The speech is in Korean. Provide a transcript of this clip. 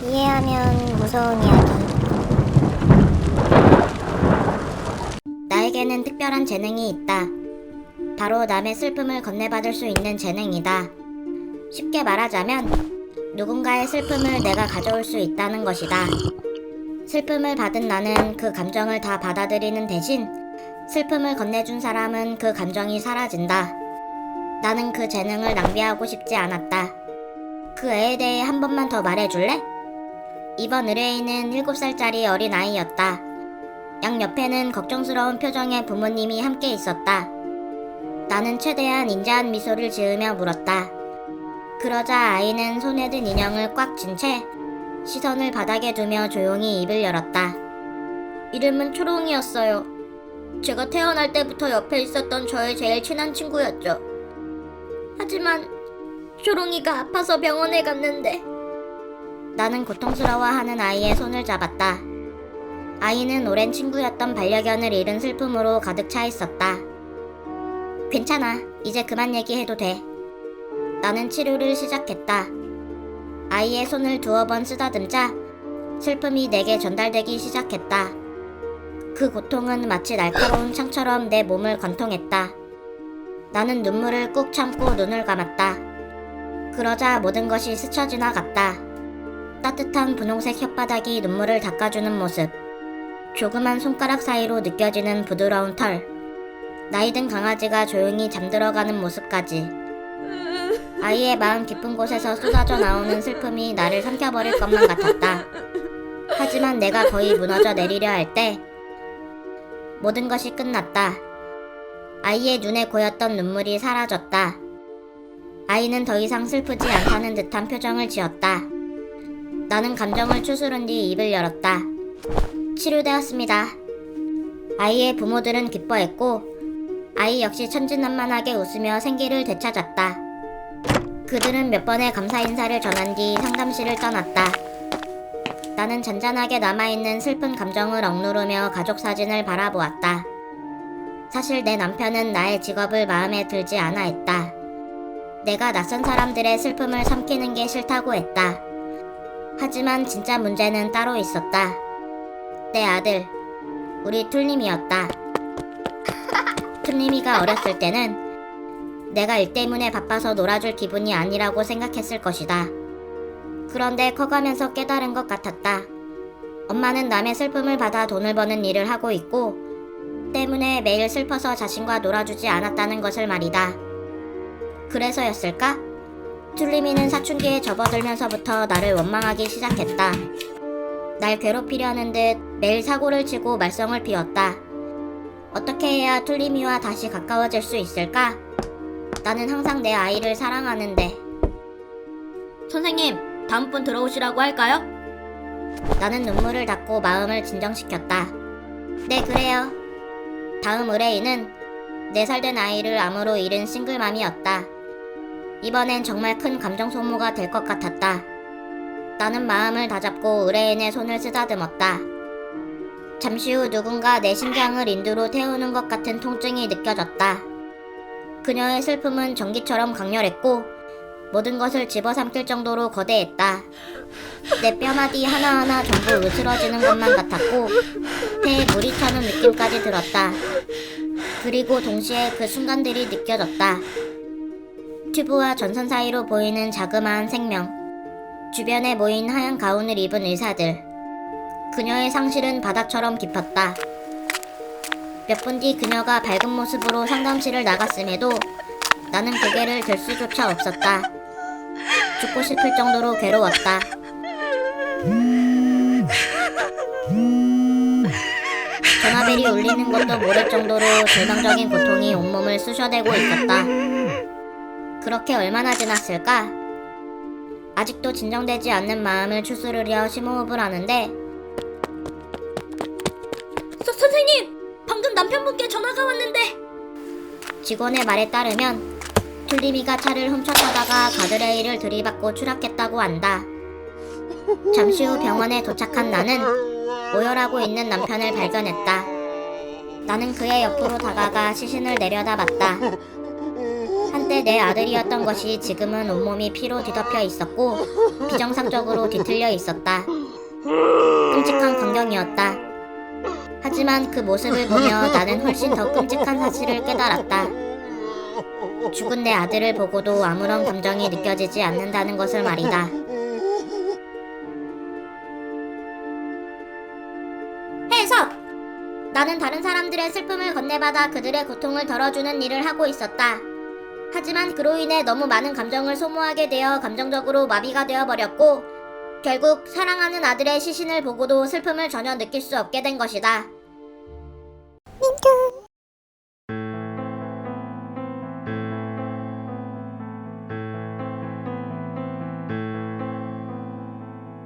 이해하면 무서운 이야기. 나에게는 특별한 재능이 있다. 바로 남의 슬픔을 건네받을 수 있는 재능이다. 쉽게 말하자면 누군가의 슬픔을 내가 가져올 수 있다는 것이다. 슬픔을 받은 나는 그 감정을 다 받아들이는 대신 슬픔을 건네준 사람은 그 감정이 사라진다. 나는 그 재능을 낭비하고 싶지 않았다. 그 애에 대해 한 번만 더 말해줄래? 이번 의뢰인은 7살짜리 어린아이였다. 양옆에는 걱정스러운 표정의 부모님이 함께 있었다. 나는 최대한 인자한 미소를 지으며 물었다. 그러자 아이는 손에 든 인형을 꽉 쥔 채 시선을 바닥에 두며 조용히 입을 열었다. 이름은 초롱이었어요. 제가 태어날 때부터 옆에 있었던 저의 제일 친한 친구였죠. 하지만 초롱이가 아파서 병원에 갔는데 나는 고통스러워하는 아이의 손을 잡았다. 아이는 오랜 친구였던 반려견을 잃은 슬픔으로 가득 차 있었다. 괜찮아. 이제 그만 얘기해도 돼. 나는 치료를 시작했다. 아이의 손을 두어 번 쓰다듬자 슬픔이 내게 전달되기 시작했다. 그 고통은 마치 날카로운 창처럼 내 몸을 관통했다. 나는 눈물을 꾹 참고 눈을 감았다. 그러자 모든 것이 스쳐 지나갔다. 따뜻한 분홍색 혓바닥이 눈물을 닦아주는 모습. 조그만 손가락 사이로 느껴지는 부드러운 털. 나이든 강아지가 조용히 잠들어가는 모습까지. 아이의 마음 깊은 곳에서 쏟아져 나오는 슬픔이 나를 삼켜버릴 것만 같았다. 하지만 내가 거의 무너져 내리려 할 때 모든 것이 끝났다. 아이의 눈에 고였던 눈물이 사라졌다. 아이는 더 이상 슬프지 않다는 듯한 표정을 지었다. 나는 감정을 추스른 뒤 입을 열었다. 치료되었습니다. 아이의 부모들은 기뻐했고 아이 역시 천진난만하게 웃으며 생기를 되찾았다. 그들은 몇 번의 감사 인사를 전한 뒤 상담실을 떠났다. 나는 잔잔하게 남아있는 슬픈 감정을 억누르며 가족 사진을 바라보았다. 사실 내 남편은 나의 직업을 마음에 들지 않아 했다. 내가 낯선 사람들의 슬픔을 삼키는 게 싫다고 했다. 하지만 진짜 문제는 따로 있었다. 내 아들, 우리 툴님이었다. 툴님이가 어렸을 때는 내가 일 때문에 바빠서 놀아줄 기분이 아니라고 생각했을 것이다. 그런데 커가면서 깨달은 것 같았다. 엄마는 남의 슬픔을 받아 돈을 버는 일을 하고 있고 때문에 매일 슬퍼서 자신과 놀아주지 않았다는 것을 말이다. 그래서였을까? 툴리미는 사춘기에 접어들면서부터 나를 원망하기 시작했다. 날 괴롭히려는 듯 매일 사고를 치고 말썽을 피웠다. 어떻게 해야 툴리미와 다시 가까워질 수 있을까? 나는 항상 내 아이를 사랑하는데. 선생님, 다음 분 들어오시라고 할까요? 나는 눈물을 닦고 마음을 진정시켰다. 네, 그래요. 다음 의뢰인은 4살 된 아이를 암으로 잃은 싱글맘이었다. 이번엔 정말 큰 감정 소모가 될 것 같았다. 나는 마음을 다잡고 의뢰인의 손을 쓰다듬었다. 잠시 후 누군가 내 심장을 인두로 태우는 것 같은 통증이 느껴졌다. 그녀의 슬픔은 전기처럼 강렬했고 모든 것을 집어삼킬 정도로 거대했다. 내 뼈마디 하나하나 전부 으스러지는 것만 같았고 폐에 물이 차는 느낌까지 들었다. 그리고 동시에 그 순간들이 느껴졌다. 튜브와 전선 사이로 보이는 자그마한 생명. 주변에 모인 하얀 가운을 입은 의사들. 그녀의 상실은 바다처럼 깊었다. 몇 분 뒤 그녀가 밝은 모습으로 상담실을 나갔음에도 나는 고개를 들 수조차 없었다. 죽고 싶을 정도로 괴로웠다. 전화벨이 울리는 것도 모를 정도로 절망적인 고통이 온몸을 쑤셔대고 있었다. 그렇게 얼마나 지났을까? 아직도 진정되지 않는 마음을 추스르려 심호흡을 하는데 선생님! 방금 남편분께 전화가 왔는데. 직원의 말에 따르면 툴리미가 차를 훔쳐타다가 가드레일을 들이받고 추락했다고 한다. 잠시 후 병원에 도착한 나는 오열하고 있는 남편을 발견했다. 나는 그의 옆으로 다가가 시신을 내려다봤다. 한때 내 아들이었던 것이 지금은 온몸이 피로 뒤덮여 있었고 비정상적으로 뒤틀려 있었다. 끔찍한 광경이었다. 하지만 그 모습을 보며 나는 훨씬 더 끔찍한 사실을 깨달았다. 죽은 내 아들을 보고도 아무런 감정이 느껴지지 않는다는 것을 말이다. 해석! 나는 다른 사람들의 슬픔을 건네받아 그들의 고통을 덜어주는 일을 하고 있었다. 하지만 그로 인해 너무 많은 감정을 소모하게 되어 감정적으로 마비가 되어버렸고 결국 사랑하는 아들의 시신을 보고도 슬픔을 전혀 느낄 수 없게 된 것이다. 민규